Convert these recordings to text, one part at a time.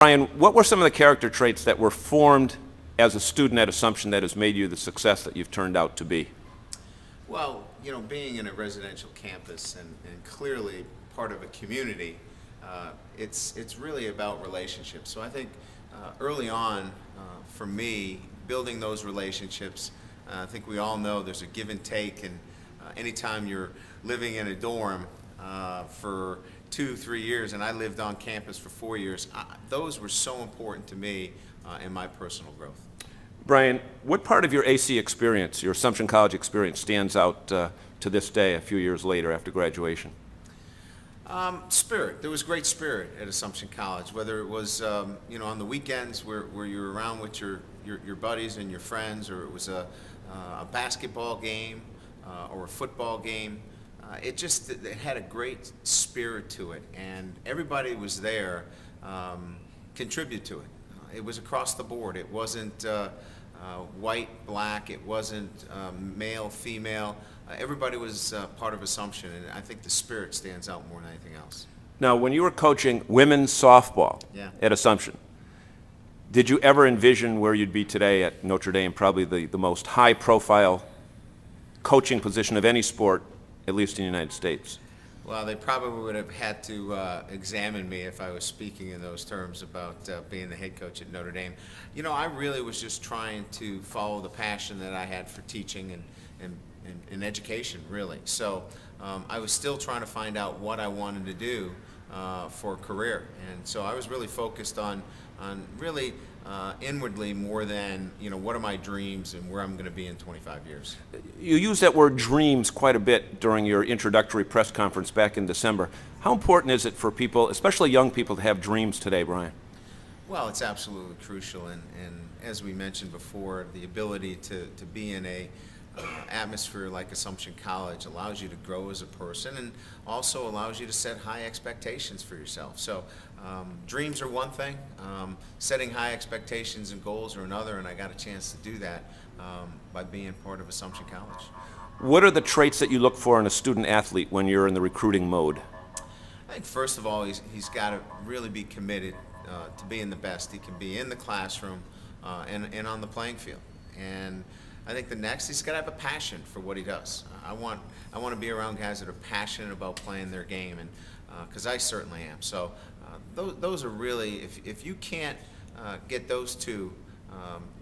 Brian, what were some of the character traits that were formed as a student at Assumption that has made you the success that you've turned out to be? Well, being in a residential campus and clearly part of a community, it's really about relationships. So I think early on, for me, building those relationships, I think we all know there's a give and take, and anytime you're living in a dorm for 2-3 years, and I lived on campus for 4 years, those were so important to me in my personal growth. Brian, what part of your AC experience, your Assumption College experience, stands out to this day, a few years later after graduation? Spirit. There was great spirit at Assumption College, whether it was on the weekends where you were around with your buddies and your friends, or it was a basketball game or a football game. It had a great spirit to it, and everybody was there, contribute to it. It was across the board. It wasn't white, black. It wasn't male, female. Everybody was part of Assumption, and I think the spirit stands out more than anything else. Now, when you were coaching women's softball at Assumption, did you ever envision where you'd be today at Notre Dame, probably the most high-profile coaching position of any sport, at least in the United States? Well, they probably would have had to examine me if I was speaking in those terms about being the head coach at Notre Dame. I really was just trying to follow the passion that I had for teaching and education, really. So I was still trying to find out what I wanted to do for a career. And so I was really focused on really inwardly more than, what are my dreams and where I'm going to be in 25 years. You used that word dreams quite a bit during your introductory press conference back in December. How important is it for people, especially young people, to have dreams today, Brian? Well, it's absolutely crucial, and as we mentioned before, the ability to be in a atmosphere like Assumption College allows you to grow as a person and also allows you to set high expectations for yourself. So dreams are one thing, setting high expectations and goals are another, and I got a chance to do that by being part of Assumption College. What are the traits that you look for in a student athlete when you're in the recruiting mode? I think first of all, he's got to really be committed to being the best. He can be in the classroom and on the playing field. And I think the next, he's got to have a passion for what he does. I want to be around guys that are passionate about playing their game, and because I certainly am. So those are really, if you can't get those two,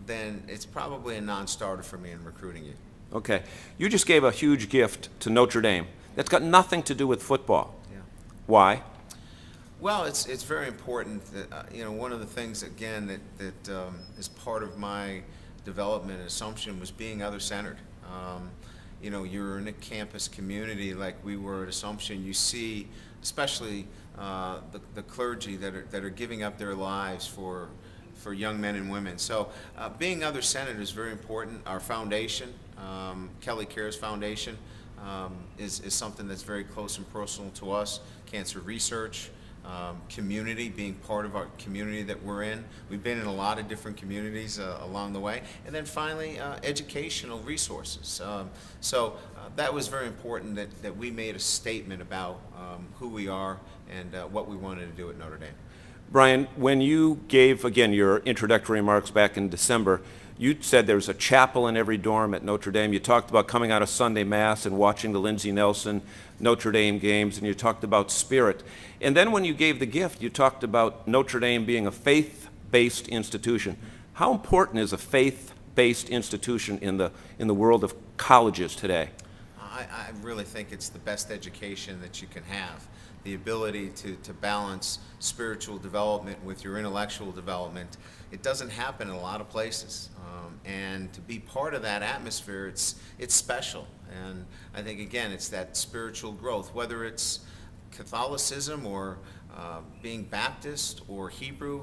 then it's probably a non-starter for me in recruiting you. Okay. You just gave a huge gift to Notre Dame. That's got nothing to do with football. Yeah. Why? Well, it's very important that, one of the things, again, that is part of my development and Assumption was being other-centered. You're in a campus community like we were at Assumption. You see, especially the clergy that are giving up their lives for young men and women. So being other-centered is very important. Our foundation, Kelly Cares Foundation, is something that's very close and personal to us. Cancer research. Community, being part of our community that we're in. We've been in a lot of different communities along the way. And then finally, educational resources. So that was very important that we made a statement about who we are and what we wanted to do at Notre Dame. Brian, when you gave, again, your introductory remarks back in December, you said there's a chapel in every dorm at Notre Dame. You talked about coming out of Sunday Mass and watching the Lindsey Nelson Notre Dame games, and you talked about spirit. And then when you gave the gift, you talked about Notre Dame being a faith-based institution. How important is a faith-based institution in the world of colleges today? I really think it's the best education that you can have. The ability to balance spiritual development with your intellectual development. It doesn't happen in a lot of places. And to be part of that atmosphere, it's special. And I think, again, it's that spiritual growth, whether it's Catholicism or being Baptist or Hebrew,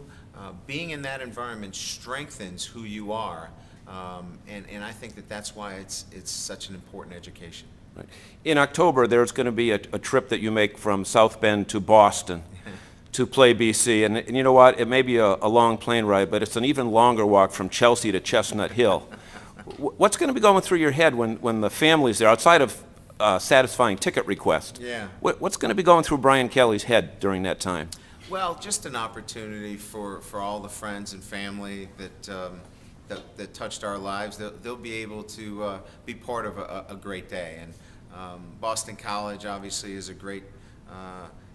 being in that environment strengthens who you are. And I think that's why it's such an important education. Right. In October, there's going to be a trip that you make from South Bend to Boston to play BC. And you know what? It may be a long plane ride, but it's an even longer walk from Chelsea to Chestnut Hill. What's going to be going through your head when the family's there, outside of satisfying ticket request? Yeah. What's going to be going through Brian Kelly's head during that time? Well, just an opportunity for all the friends and family that touched our lives. They'll be able to be part of a great day. And Boston College obviously is a great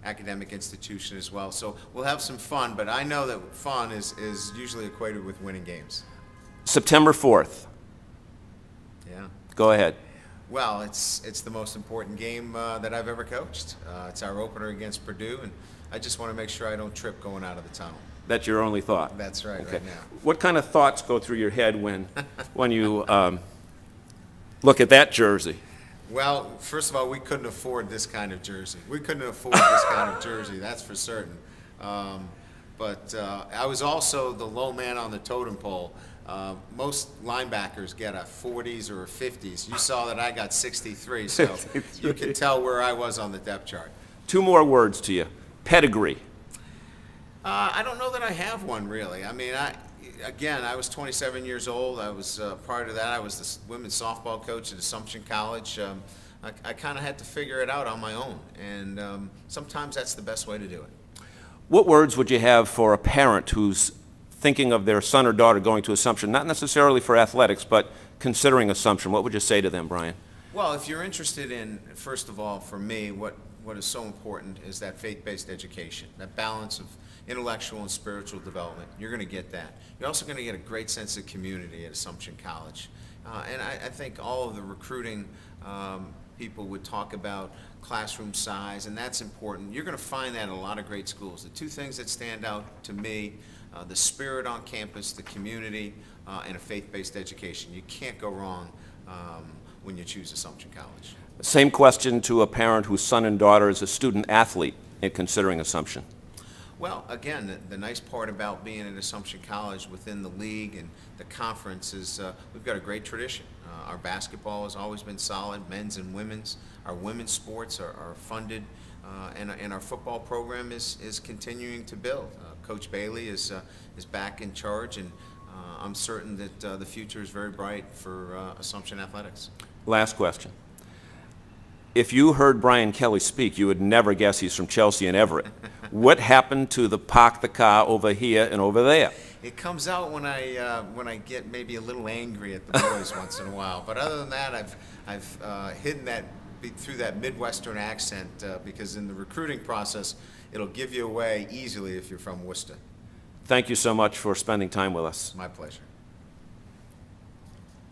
academic institution as well. So we'll have some fun, but I know that fun is usually equated with winning games. September 4th. Yeah. Go ahead. Well, it's the most important game that I've ever coached. It's our opener against Purdue, and I just want to make sure I don't trip going out of the tunnel. That's your only thought? That's right, Okay. right now. What kind of thoughts go through your head when you look at that jersey? Well, first of all, we couldn't afford this kind of jersey. We couldn't afford this kind of jersey, that's for certain. But I was also the low man on the totem pole. Most linebackers get a 40s or a 50s. You saw that I got 63, so you can tell where I was on the depth chart. Two more words to you. Pedigree. I don't know that I have one, really. I mean, I was 27 years old. I was, prior to that, I was the women's softball coach at Assumption College. I kind of had to figure it out on my own, and sometimes that's the best way to do it. What words would you have for a parent who's thinking of their son or daughter going to Assumption, not necessarily for athletics, but considering Assumption? What would you say to them, Brian? Well, if you're interested in, first of all, for me, what is so important is that faith-based education, that balance of intellectual and spiritual development. You're going to get that. You're also going to get a great sense of community at Assumption College. And I think all of the recruiting people would talk about classroom size, and that's important. You're going to find that in a lot of great schools. The two things that stand out to me, the spirit on campus, the community, and a faith-based education. You can't go wrong when you choose Assumption College. Same question to a parent whose son and daughter is a student athlete in considering Assumption. Well, again, the nice part about being at Assumption College within the league and the conference is we've got a great tradition. Our basketball has always been solid, men's and women's. Our women's sports are funded, and our football program is continuing to build. Coach Bailey is back in charge, and I'm certain that the future is very bright for Assumption Athletics. Last question. If you heard Brian Kelly speak, you would never guess he's from Chelsea and Everett. What happened to the park the car over here and over there? It comes out when I get maybe a little angry at the boys once in a while. But other than that, I've hidden that through that Midwestern accent because in the recruiting process, it'll give you away easily if you're from Worcester. Thank you so much for spending time with us. My pleasure.